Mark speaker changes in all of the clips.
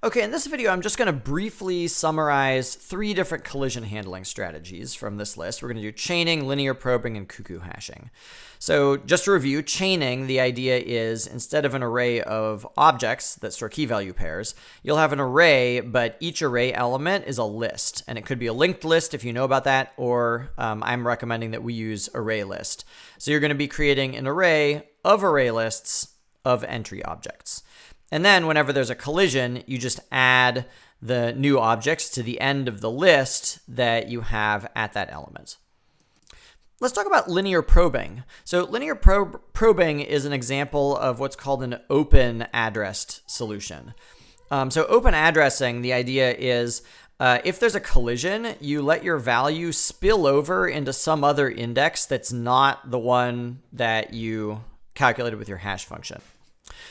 Speaker 1: Okay, in this video, I'm just going to briefly summarize 3 different collision handling strategies from this list. We're going to do chaining, linear probing, and cuckoo hashing. So just to review, chaining, the idea is instead of an array of objects that store key value pairs, you'll have an array, but each array element is a list. And it could be a linked list if you know about that, or I'm recommending that we use array list. So you're going to be creating an array of array lists of entry objects. And then whenever there's a collision, you just add the new objects to the end of the list that you have at that element. Let's talk about linear probing. So linear probing is an example of what's called an open addressed solution. So open addressing, the idea is if there's a collision, you let your value spill over into some other index that's not the one that you calculated with your hash function.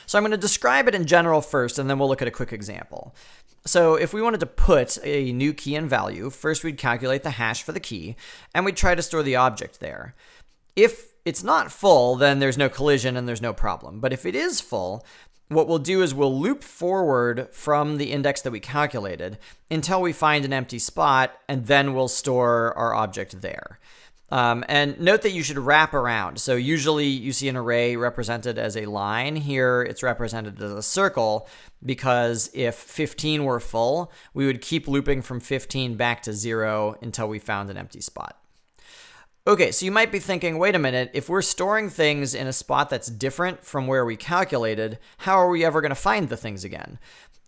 Speaker 1: So I'm going to describe it in general first, and then we'll look at a quick example. So if we wanted to put a new key in value, first we'd calculate the hash for the key, and we'd try to store the object there. If it's not full, then there's no collision and there's no problem. But if it is full, what we'll do is we'll loop forward from the index that we calculated until we find an empty spot, and then we'll store our object there. And note that you should wrap around. So usually you see an array represented as a line. Here it's represented as a circle because if 15 were full, we would keep looping from 15 back to 0 until we found an empty spot. Okay, so you might be thinking, wait a minute, if we're storing things in a spot that's different from where we calculated, how are we ever going to find the things again?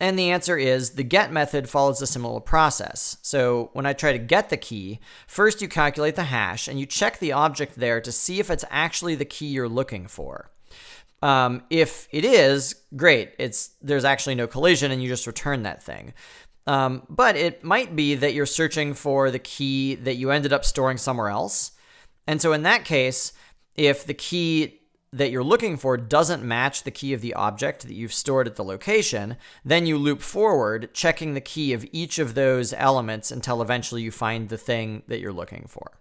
Speaker 1: And the answer is the get method follows a similar process. So when I try to get the key, first you calculate the hash and you check the object there to see if it's actually the key you're looking for. If it is, great, there's actually no collision and you just return that thing. But it might be that you're searching for the key that you ended up storing somewhere else. And so in that case, if the key that you're looking for doesn't match the key of the object that you've stored at the location, then you loop forward, checking the key of each of those elements until eventually you find the thing that you're looking for.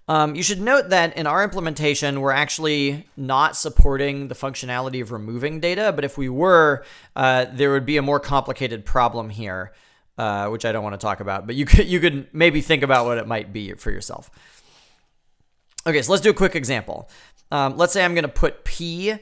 Speaker 1: You should note that in our implementation, we're actually not supporting the functionality of removing data, but if we were, there would be a more complicated problem here, which I don't want to talk about, but you could maybe think about what it might be for yourself. Okay, so let's do a quick example. Let's say I'm going to put P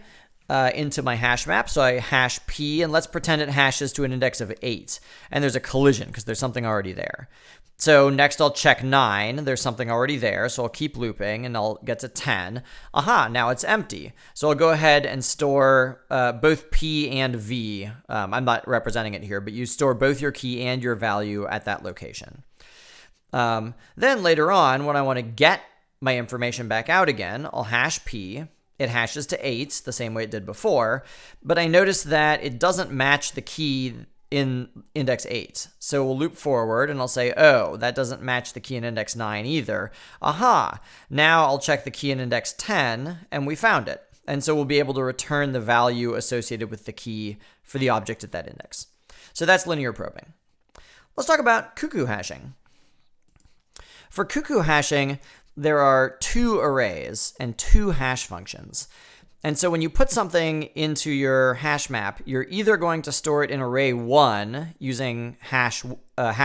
Speaker 1: into my hash map. So I hash P, and let's pretend it hashes to an index of 8. And there's a collision because there's something already there. So next I'll check 9. There's something already there. So I'll keep looping, and I'll get to 10. Aha, now it's empty. So I'll go ahead and store both P and V. I'm not representing it here, but you store both your key and your value at that location. Then later on, when I want to get my information back out again, I'll hash P. It hashes to 8 the same way it did before, but I notice that it doesn't match the key in index 8. So we'll loop forward and I'll say, oh, that doesn't match the key in index 9 either. Aha, now I'll check the key in index 10 and we found it. And so we'll be able to return the value associated with the key for the object at that index. So that's linear probing. Let's talk about cuckoo hashing. For cuckoo hashing, there are 2 arrays and 2 hash functions. And so when you put something into your hash map, you're either going to store it in array 1 using hash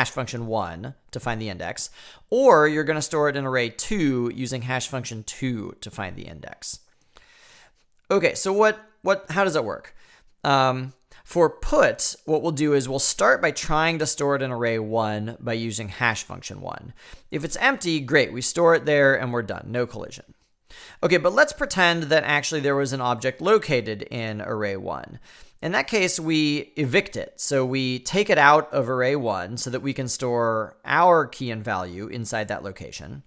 Speaker 1: function 1 to find the index, or you're going to store it in array 2 using hash function 2 to find the index. Okay, so how does it work? For put, what we'll do is we'll start by trying to store it in array 1 by using hash function 1. If it's empty, great, we store it there and we're done, no collision. Okay, but let's pretend that actually there was an object located in array 1. In that case, we evict it. So we take it out of array 1 so that we can store our key and value inside that location.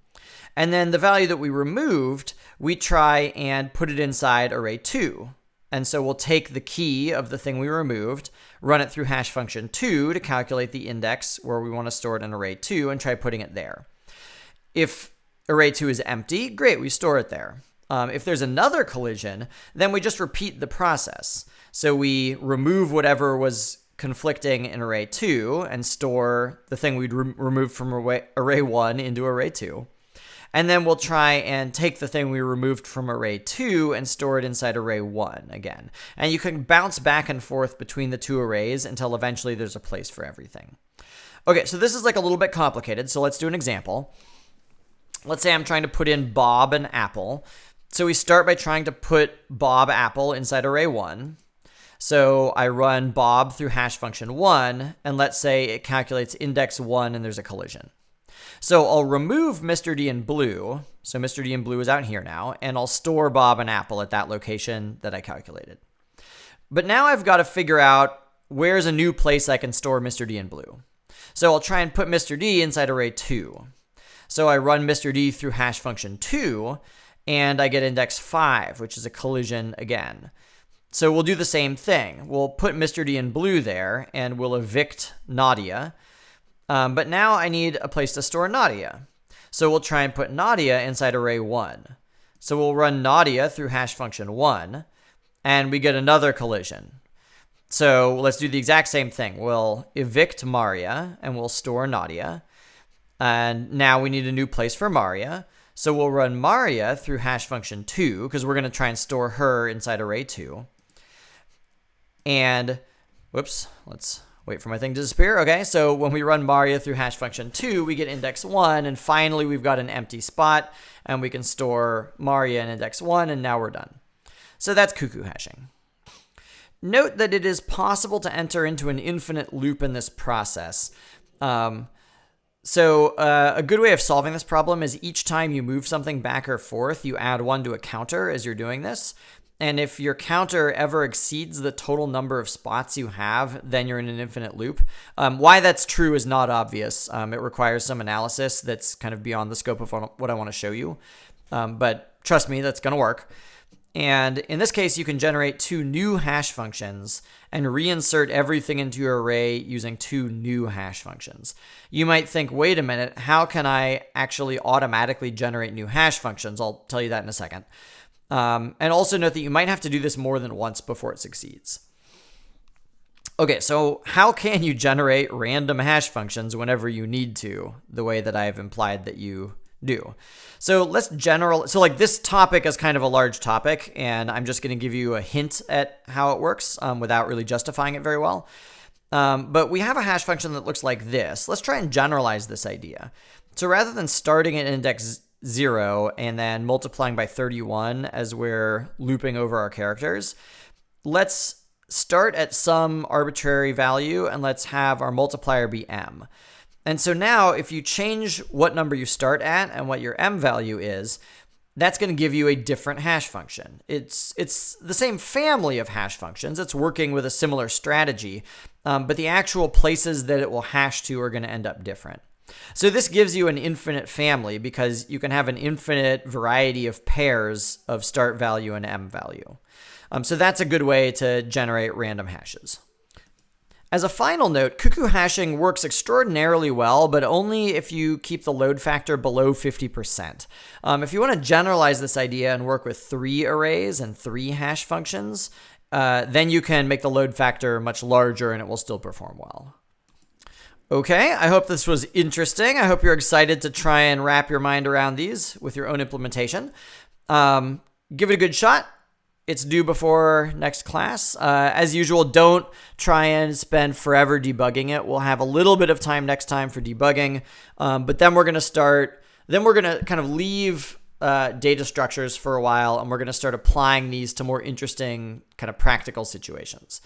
Speaker 1: And then the value that we removed, we try and put it inside array 2. And so we'll take the key of the thing we removed, run it through hash function 2 to calculate the index where we want to store it in array 2 and try putting it there. If array 2 is empty, great, we store it there. If there's another collision, then we just repeat the process. So we remove whatever was conflicting in array 2 and store the thing we'd removed from array 1 into array 2. And then we'll try and take the thing we removed from array 2 and store it inside array 1 again. And you can bounce back and forth between the two arrays until eventually there's a place for everything. Okay, so this is like a little bit complicated, so let's do an example. Let's say I'm trying to put in Bob and Apple. So we start by trying to put Bob Apple inside array 1. So I run Bob through hash function 1, and let's say it calculates index 1 and there's a collision. So I'll remove Mr. D in blue. So Mr. D in blue is out here now, and I'll store Bob and Apple at that location that I calculated. But now I've got to figure out where's a new place I can store Mr. D in blue. So I'll try and put Mr. D inside array 2. So I run Mr. D through hash function 2, and I get index 5, which is a collision again. So we'll do the same thing. We'll put Mr. D in blue there, and we'll evict Nadia. But now I need a place to store Nadia. So we'll try and put Nadia inside array 1. So we'll run Nadia through hash function 1, and we get another collision. So let's do the exact same thing. We'll evict Maria, and we'll store Nadia. And now we need a new place for Maria. So we'll run Maria through hash function 2, because we're going to try and store her inside array 2. And, whoops, let's wait for my thing to disappear. Okay, so when we run Maria through hash function 2, we get index 1, and finally we've got an empty spot, and we can store Maria in index 1, and now we're done. So that's cuckoo hashing. Note that it is possible to enter into an infinite loop in this process. So a good way of solving this problem is each time you move something back or forth, you add 1 to a counter as you're doing this. And if your counter ever exceeds the total number of spots you have, then you're in an infinite loop. Why that's true is not obvious. It requires some analysis that's kind of beyond the scope of what I want to show you. But trust me, that's going to work. And in this case, you can generate 2 new hash functions and reinsert everything into your array using 2 new hash functions. You might think, wait a minute, how can I actually automatically generate new hash functions? I'll tell you that in a second. And also note that you might have to do this more than once before it succeeds. Okay, so how can you generate random hash functions whenever you need to, the way that I've implied that you do? So like this topic is kind of a large topic, and I'm just going to give you a hint at how it works without really justifying it very well. But we have a hash function that looks like this. Let's try and generalize this idea. So rather than starting at index 0 and then multiplying by 31 as we're looping over our characters, let's start at some arbitrary value and let's have our multiplier be m. And so now if you change what number you start at and what your m value is, that's going to give you a different hash function. It's the same family of hash functions. It's working with a similar strategy, but the actual places that it will hash to are going to end up different. So this gives you an infinite family because you can have an infinite variety of pairs of start value and m value. So that's a good way to generate random hashes. As a final note, cuckoo hashing works extraordinarily well, but only if you keep the load factor below 50%. If you want to generalize this idea and work with 3 arrays and 3 hash functions, then you can make the load factor much larger and it will still perform well. Okay, I hope this was interesting. I hope you're excited to try and wrap your mind around these with your own implementation. Give it a good shot. It's due before next class. As usual, don't try and spend forever debugging it. We'll have a little bit of time next time for debugging, but then we're going to kind of leave data structures for a while, and we're going to start applying these to more interesting kind of practical situations.